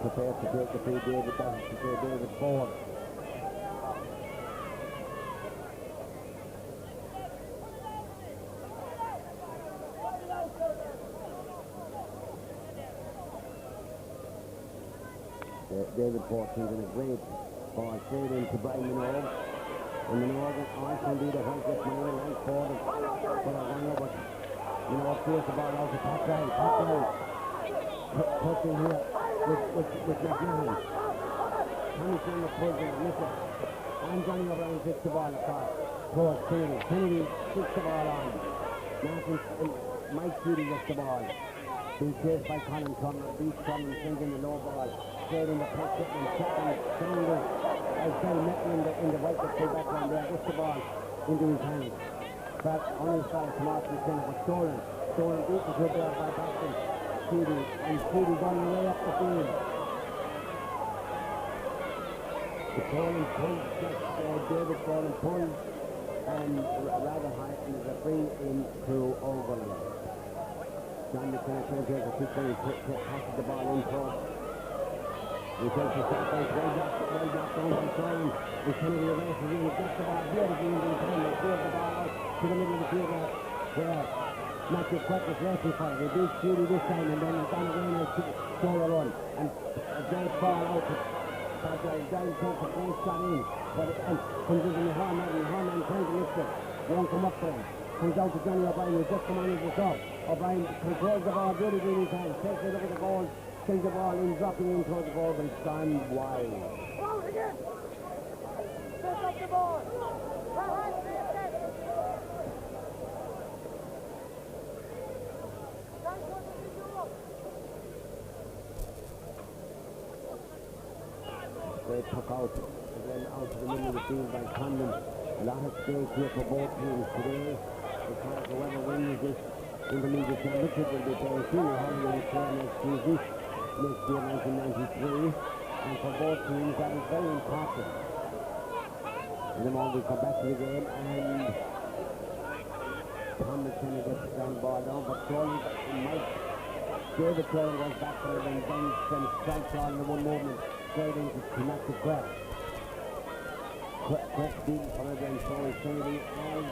prepared to take the free. David doesn't prepare David forward. David Fortune's in a great ball straight into Brian Minogue. And Minogue also indeed a Whitegate man right forward for Ogonnelloe, but Minogue threw the ball out to Pat Riley. Puts in here with McMahon. Tommy's on the pull there, miss it. And Johnny O'Brien takes the ball across towards Kennedy. Kennedy puts the ball on. Martin and Mike Judy gets the ball. Being chased by Colin Turner, beats Colin, sends in the low ball, straight in the pocket and second, Sanders, as Bill Metton in the Whitegate full back line there, gets the ball into his hands. But only started to mark the center, but Stolen beats the good there by Boston, Judy, and Judy going way up the field. The Stolen pulls, David Stolen pulls, and rather high, and there's a free into Ogonnelloe. John McKenna trying to take a quick play, passes the ball in for. He takes a shot, well blocked down by Stolen. And Kennedy races in, gets the ball beautifully in time. They throw the ball out to the middle of the field where Matthew Quack is racing for it. They beat Judy this time, and then it's gone away and score a run. And a great ball out to John takes a great shot in. But it comes into the Horman, and Horman trying to lift it. Won't come up for him. Comes out to Johnny O'Brien, who's just come on as a sub. O'Brien controls the ball really, really tight. Takes a look at the goal, sends the ball in, dropping in towards the goal, and stand wide. Out again! Pick up the ball! Great puck out, and then out to the middle of the field by Condon. A lot of space here for both teams today, because whoever wins this intermediate championship will be playing senior hurling next season, next year 1993, and for both teams that is very important. And then all we come back to the game, and Tom McKenna gets the ground ball down, but David Troy goes back for it, and then strikes on the one movement straight into Matthew Quack. Quack beating for it, and so is Kennedy, and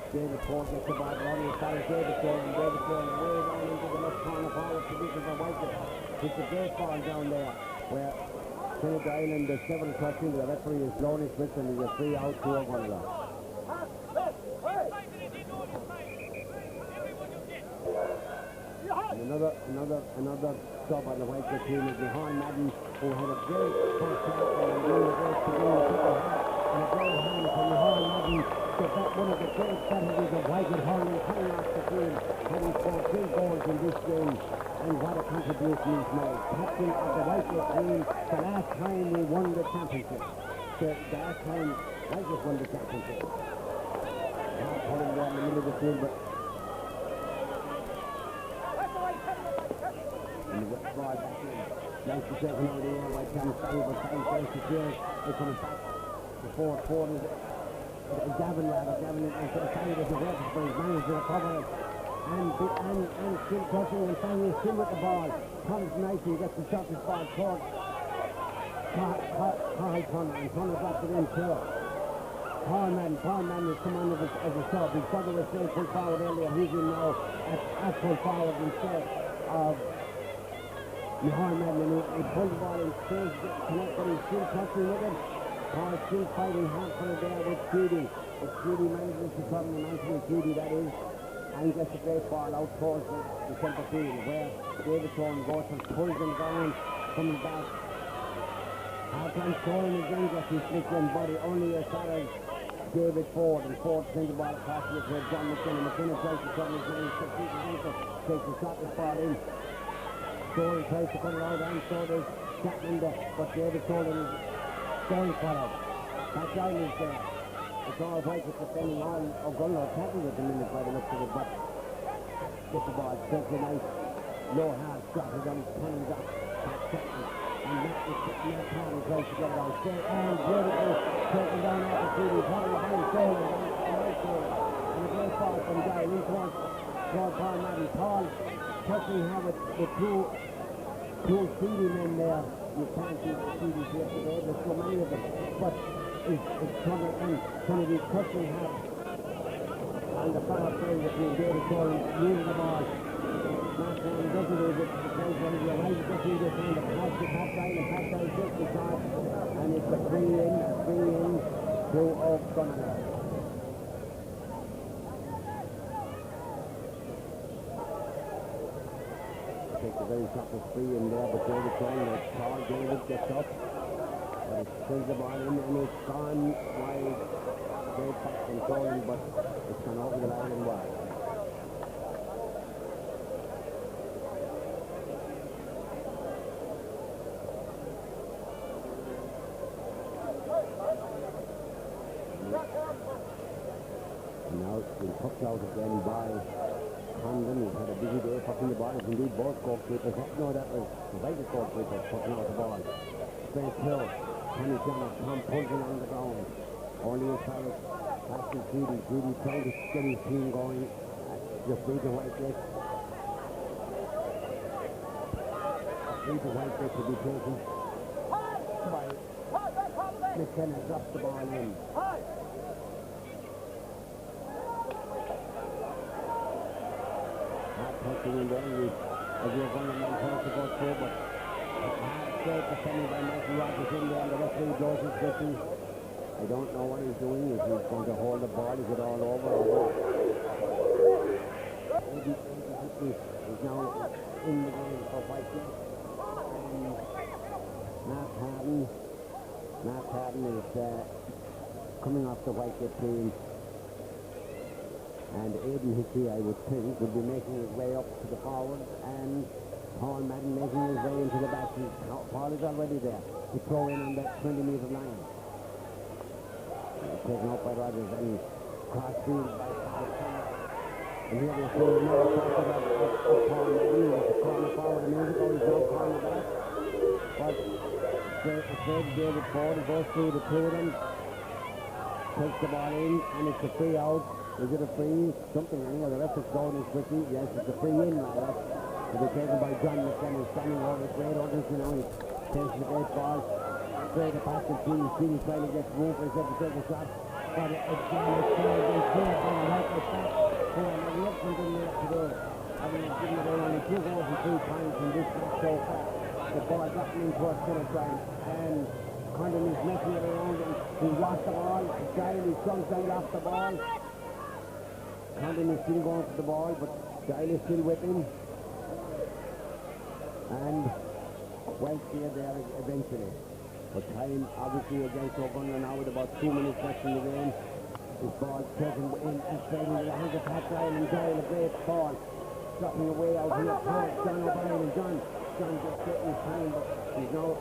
David Ford gets the ball down. He started David Ford, and David Ford way down into the left corner forward position for Whitegate. It's a great ball down there, where Kennedy Island, there's several touches, the referee is blowing his whistle, and he's a free out to Ogonnelloe. Another stop on the Whitegate team is behind Madden, who had a great first half and really great to win the second half, and a great hand from behind Madden. So that's one of the great strategies of Whitegate Hurling coming off the field, having scored 3 goals in this game, and what a contribution he's made. Captain of the Whitegate team, the last time we won the championship. The last time Whitegate won the championship. Now pulling there in the middle of the field, but and the ball back in. Nice to second over the air by Cam Stanley, but Stanley plays the field. It comes back. The fourth quarter is Gavin and so Stanley does the work, but he's managed to recover it. And still crossing, and Stanley is still with the ball. Comes nice and gets the shot this ball towards Carl Turner, and Turner drops it in too. Paul Madden has come on as a sub. His brother was playing full forward earlier. He's in now at full forward instead of Paul Madden. He pulled the ball in space, connected, he's still touching with it. Paul's still fighting hard for it there with Judy. But Judy manages to come in, Anthony Judy that is, and gets a great ball out towards the centre field, where David Thorne goes and pulls him down, coming back. Half-time scoring again, gets his flick in, but only as far as David Ford, and Ford sends the ball across to John McKenna. McKenna tries to turn his man, takes the shot, this ball in. Stolen tries to cut it out, and so there's Chapman there, but David Stolen is going for it. That down is there. It's all Whitegate defending on Ogonnelloe tackling at the minute by the looks of it, but get the ball, certainly nice, low hard shot, and then turning up, back Chapman, and Matt Harden tries to get it on straight, and beautiful, taken down off the field, he's having behind Stolen, and right goal, and a great ball from Guy, in towards Paul Madden. Paul touching here with two CD men there. You can't see the CDs here today, there's so many of them, but it's coming, and Kennedy touching here on the far side between David Cole using the ball. Matt Brown doesn't lose it, the place one of the right, doesn't do this on the pass to Pat Ryan, and Pat Ryan takes the shot, and it's a free in to Ogonnelloe. Takes a very shot for free in there, but David Cole, Paul David gets up, but it sends the ball in, and it's gone wide. Great back controlling, but it's gone over the line and wide. And now it's been pucked out again by Condon. He's had a busy day pucking the ball. It's indeed both goalkeepers. No, that was the Whitegate goalkeepers pucking out the ball. Straight through. Tommy Johnson, Tom Pulkin on the ground. Only a solid pass to Judy. Judy trying to get his team going. Just beat the Whitegate. Beat the Whitegate to be taken by McKenna. Drops the ball in. Touching in there, as you're going to try to go through, but straight defended by Michael Rogers in there, and the referee blows his whistle. I don't know what he's doing, if he's going to hold the ball, is it all over or what? Eddie is now in the game for Whitegate, and Matt Harden is coming off the Whitegate team. And Aidan Hickey, I would think, would be making his way up to the forward, and Paul Madden making his way into the back. Paul is already there to throw in on that 20-metre line. Taken up by Rogers and cross-field by Paul. And here we see another shot of Paul Madden. He was a corner forward a minute ago. He's now corner back. But David Ford goes through the two of them, takes the ball in, and it's a free out. Is it a free? Something, I think the ref is going is quickly. Yes, it's a free in, rather. It'll be taken by John McKenna, standing over the great audience, you know, he's taking the great ball. Straight to pass to Keane trying to get room for himself to take a shot. But again, it's clear by Whitegate back. And I'm looking in there today. I mean, it's given away only 2 goals and 3 points in this match so far. The ball got in towards finish line, and Condon is messing it around, and he lost the ball. He comes down off the ball. Condon is still going for the ball, but Giles is still with him. And well clear there eventually. But time obviously against Ogonnelloe now with about 2 minutes left in the game. This ball taken in and straight into the hands of Pat Ryan, and Giles, a great ball. Dropping away out here towards John O'Brien, and John just getting his time, but he's now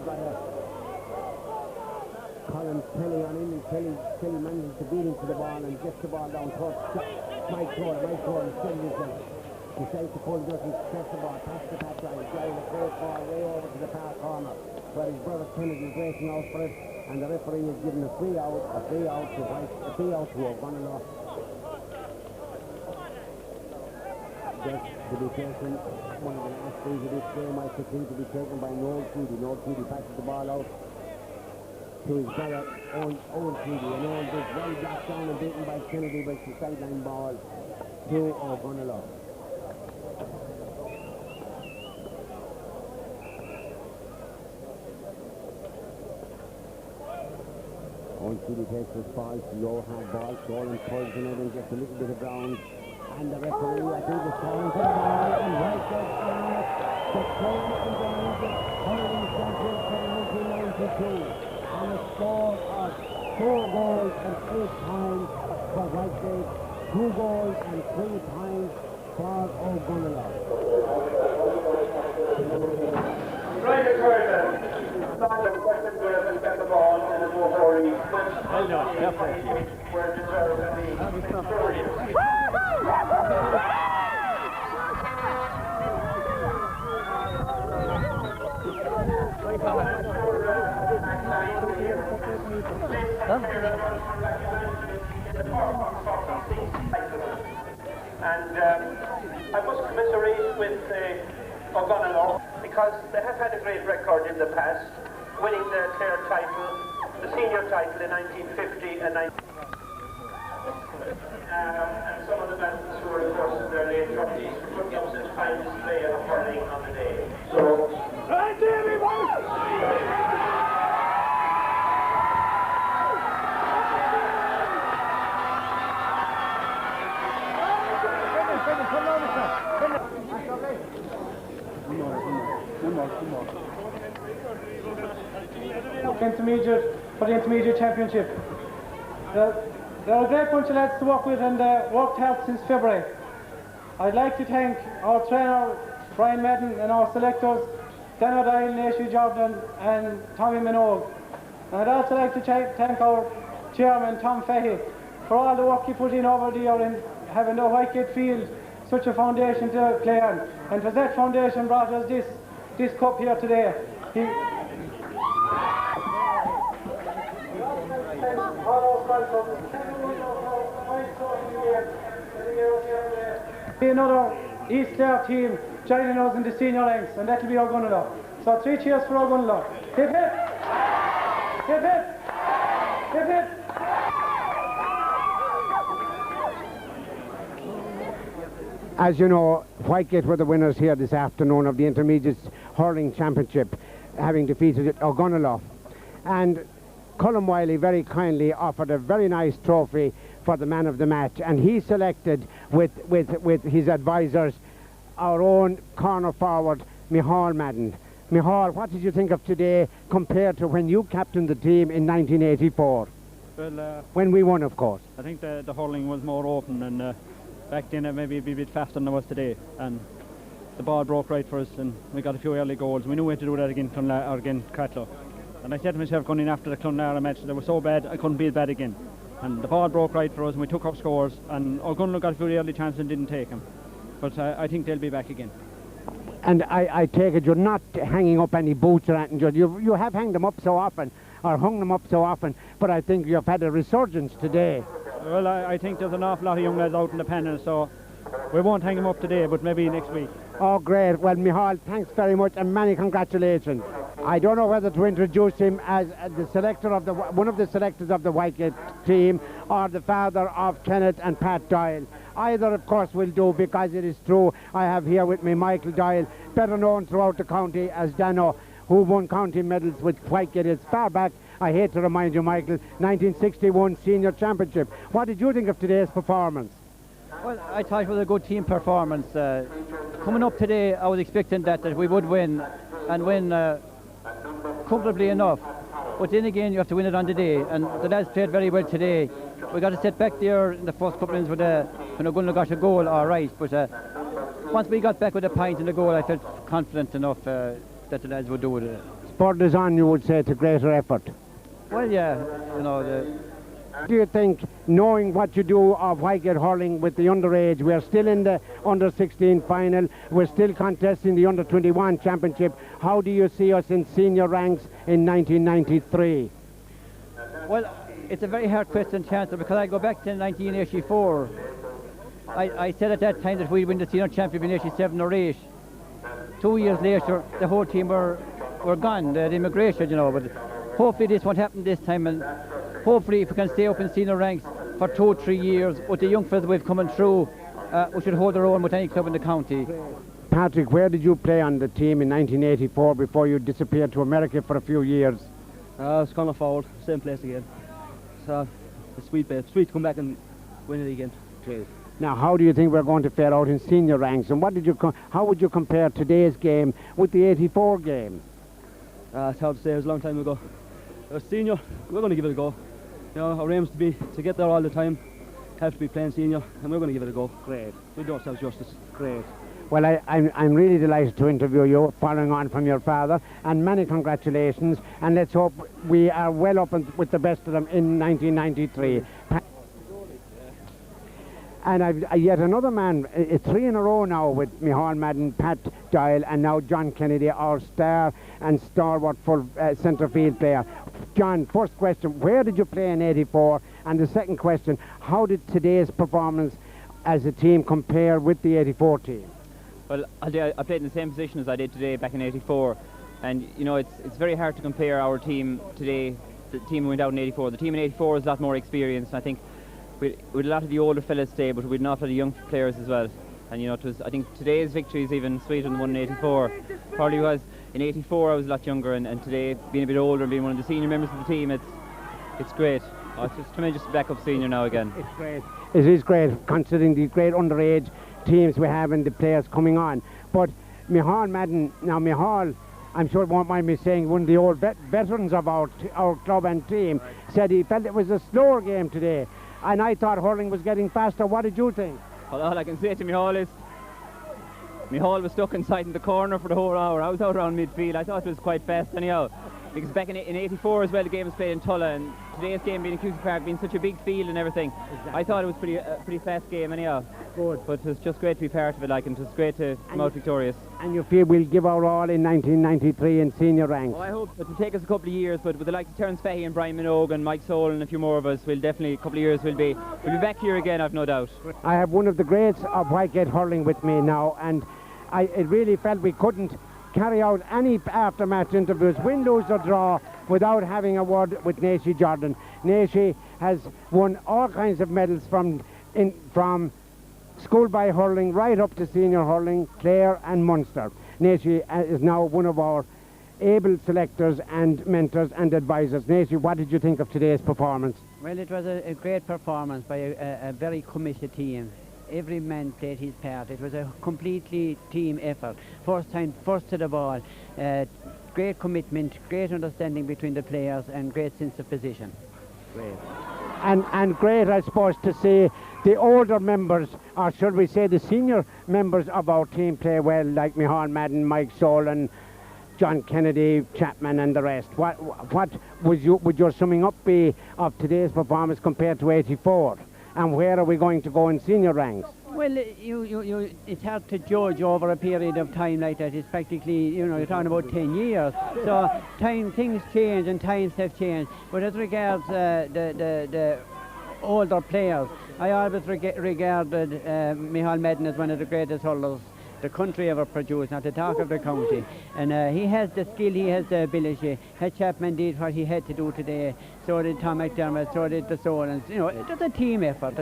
got a Colin Kelly on him, and Kelly manages to beat him to the ball and gets the ball down towards Mike Cole and sends himself. Decides to pull, doesn't press the ball, pass the Pat Ryan, Giles, a great ball way over to the far corner, where his brother Kennedy is racing out for it, and the referee is given a free out to Ogonnelloe. Just to be taken, one of the last things of this game, I think, to be taken by Noel Tweedy. Noel Tweedy passes the ball out to his brother, Owen Tweedy, and Owen is well blocked down and beaten by Kennedy, but it's a sideline ball to Ogonnelloe. Owen Tweedy takes his ball, low hard ball, Stolen pulls in it and gets a little bit of ground. And the referee, I think, is calling for the ball, and Whitegate on it. The claim is the Hurling champions for 1992. And a score of 4 goals and 8 points for Whitegate, 2 goals and 3 points for Ogonnelloe. Right occurred Sergeant Weston Graham got the ball in the Mohori. Well done, definitely. Where deserved to be. And I must commiserate with Ogonnelloe because they have had a great record in the past, winning the Clare title, the senior title in 1950 and and some of the bands who were, of course, in their late 30s, putting up such fine display of hurling on the day. So, right there, Intermediate for the intermediate championship. They're a great bunch of lads to work with and worked hard since February. I'd like to thank our trainer Brian Madden and our selectors Dan O'Donnell, Naishu Jordan and Tommy Minogue. And I'd also like to thank our chairman Tom Fahey for all the work he put in over the year in having the Whitegate field such a foundation to play on. And for that foundation brought us this cup here today. Another East Clare team joining us in the senior ranks, and that'll be Ogonnelloe. So 3 cheers for Ogonnelloe. Hip hip! Hip hip! Hip hip! As you know, Whitegate were the winners here this afternoon of the Intermediate Hurling Championship, having defeated Ogonnelloe. And Colin Wiley very kindly offered a very nice trophy for the man of the match, and he selected with his advisors our own corner forward, Micheál Madden. Micheál, what did you think of today compared to when you captained the team in 1984? Well, when we won, of course. I think the hurling was more open, and back then it maybe be a bit faster than it was today, and the ball broke right for us, and we got a few early goals. We knew we had to do that against Cratloe. And I said to myself going in after the Clonlara match, they were so bad, I couldn't be as bad again. And the ball broke right for us, and we took up scores, and Ogonnelloe got a few early chances and didn't take them. But I think they'll be back again. And I take it you're not hanging up any boots or anything. You have hung them up so often, or hung them up so often, but I think you've had a resurgence today. Well, I think there's an awful lot of young lads out in the panel, so we won't hang them up today, but maybe next week. Oh, great. Well, Micheál, thanks very much, and many congratulations. I don't know whether to introduce him as the selector of one of the selectors of the Whitegate team, or the father of Kenneth and Pat Doyle. Either, of course, will do, because it is true. I have here with me Michael Doyle, better known throughout the county as Dano, who won county medals with Whitegate as far back, I hate to remind you, Michael, 1961 Senior Championship. What did you think of today's performance? Well, I thought it was a good team performance. Coming up today, I was expecting that we would win, and win comfortably enough. But then again, you have to win it on the day, and the lads played very well today. We got to sit back there in the first couple of minutes when Ogonnelloe got a goal, all right. But once we got back with a point in the goal, I felt confident enough that the lads would do it. Sport is on, you would say, to greater effort. Well, yeah, you know. Do you think, knowing what you do of Whitegate hurling with the underage, we're still in the under-16 final, we're still contesting the under-21 championship, how do you see us in senior ranks in 1993? Well, it's a very hard question to answer, because I go back to 1984. I said at that time that we'd win the senior championship in 87 or 8. 2 years later, the whole team were gone, the immigration, you know, but hopefully this won't happen this time, and hopefully if we can stay up in senior ranks for 2 or 3 years with the young fellas we've coming through, we should hold our own with any club in the county. Patrick, where did you play on the team in 1984 before you disappeared to America for a few years? I was corner forward, same place again. So it's sweet to come back and win it again. Okay. Now, how do you think we're going to fare out in senior ranks, and how would you compare today's game with the 84 game? It's hard to say, it was a long time ago. As senior, we're going to give it a go. You know, our aim is to get there all the time. have to be playing senior, and we're going to give it a go. Great. We'll do ourselves justice. Great. Well, I'm really delighted to interview you, following on from your father, and many congratulations, and let's hope we are well up with the best of them in 1993. And I've yet another man, 3 in a row now with Micheál Madden, Pat Doyle, and now John Kennedy, our star and stalwart full centre field player. John, first question, where did you play in '84? And the second question, how did today's performance as a team compare with the '84 team? Well, I played in the same position as I did today back in '84, and you know it's very hard to compare our team today, the team who went out in '84. The team in '84 is a lot more experienced. I think with a lot of the older fellas today, but with an awful lot of young players as well. And you know, I think today's victory is even sweeter than the one in '84. Probably was in '84 I was a lot younger, and today being a bit older and being one of the senior members of the team, it's great. It's just tremendous to back up senior now again. It's great. It is great, considering the great underage teams we have and the players coming on. But Micheál Madden, now Micheál, I'm sure won't mind me saying, one of the old veterans of our club and team, said he felt it was a slower game today. And I thought hurling was getting faster. What did you think? Well, all I can say to Micheál is, Micheál was stuck inside in the corner for the whole hour. I was out around midfield. I thought it was quite fast anyhow. Because back in '84 as well, the game was played in Tulla, and today's game being in Cusack Park, being such a big field and everything, exactly. I thought it was pretty fast game anyhow. Good. But it was just great to be part of it, like, and it was great to come out victorious. And you feel we'll give our all in 1993 in senior ranks? Well, I hope it will take us a couple of years, but with the likes of Terence Fahey and Brian Minogue and Mike Soul and a few more of us, we'll definitely, a couple of years, we'll be back here again, I've no doubt. I have one of the greats of Whitegate hurling with me now, and it really felt we couldn't carry out any after-match interviews, win, lose or draw, without having a word with Naoise Jordan. Naoise has won all kinds of medals from schoolboy hurling right up to senior hurling, Clare and Munster. Naoise is now one of our able selectors and mentors and advisors. Naoise, what did you think of today's performance? Well, it was a great performance by a very committed team. Every man played his part. It was a completely team effort. First to the ball. Great commitment, great understanding between the players, and great sense of position. Great. And great, I suppose, to see the older members, or should we say the senior members of our team play well, like Micheál Madden, Mike Soul and John Kennedy, Chapman and the rest. What would your summing up be of today's performance compared to '84? And where are we going to go in senior ranks? Well, it's hard to judge over a period of time like that. It's practically, you know, you're talking about 10 years. So things change and times have changed. But as regards the older players, I always regarded Micheál Madden as one of the greatest hurlers the country ever produced, not to talk of the county. And he has the skill, he has the ability. Had Chapman did what he had to do today, so did Tom McDermott, so did the Solons. You know, it was a team effort.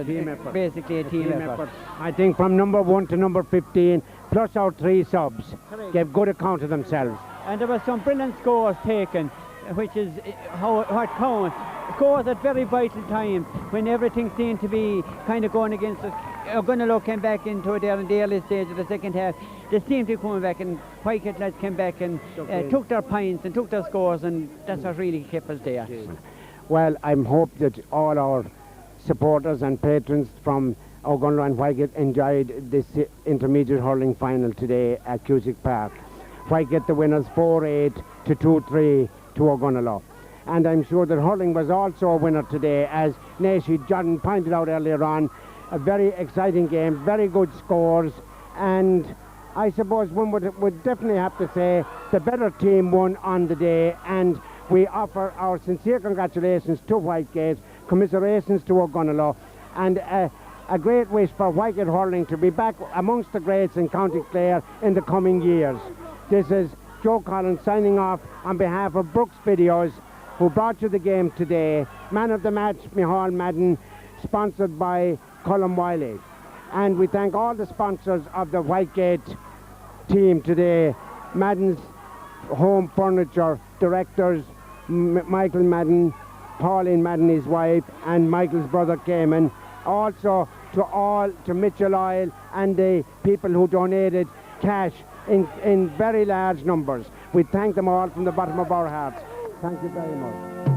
Basically a team effort. I think from number 1 to number 15, plus our 3 subs, gave good account of themselves. And there were some brilliant scores taken, which is what counts. Scores at very vital times, when everything seemed to be kind of going against us. Ogonnelloe came back into it there in the early stage of the second half. They seemed to be coming back, and Whitegate lads came back and took their points and took their scores, and that's what really kept us there. Well, I hope that all our supporters and patrons from Ogonnelloe and Whitegate enjoyed this intermediate hurling final today at Cusack Park. Whitegate the winners 4-8 to 2-3 to Ogonnelloe. And I'm sure that hurling was also a winner today, as Naoise Jordan pointed out earlier on. A very exciting game, very good scores, and I suppose one would definitely have to say the better team won on the day, and we offer our sincere congratulations to Whitegate, commiserations to Ogonnelloe, and a great wish for Whitegate hurling to be back amongst the greats in County Clare in the coming years. This is Joe Collins signing off on behalf of Brooks Videos, who brought you the game today. Man of the match, Micheál Madden, sponsored by Colin Wiley. And we thank all the sponsors of the Whitegate team today. Madden's Home Furniture directors, Michael Madden, Pauline Madden, his wife, and Michael's brother Cayman. Also to Mitchell Oil and the people who donated cash in very large numbers. We thank them all from the bottom of our hearts. Thank you very much.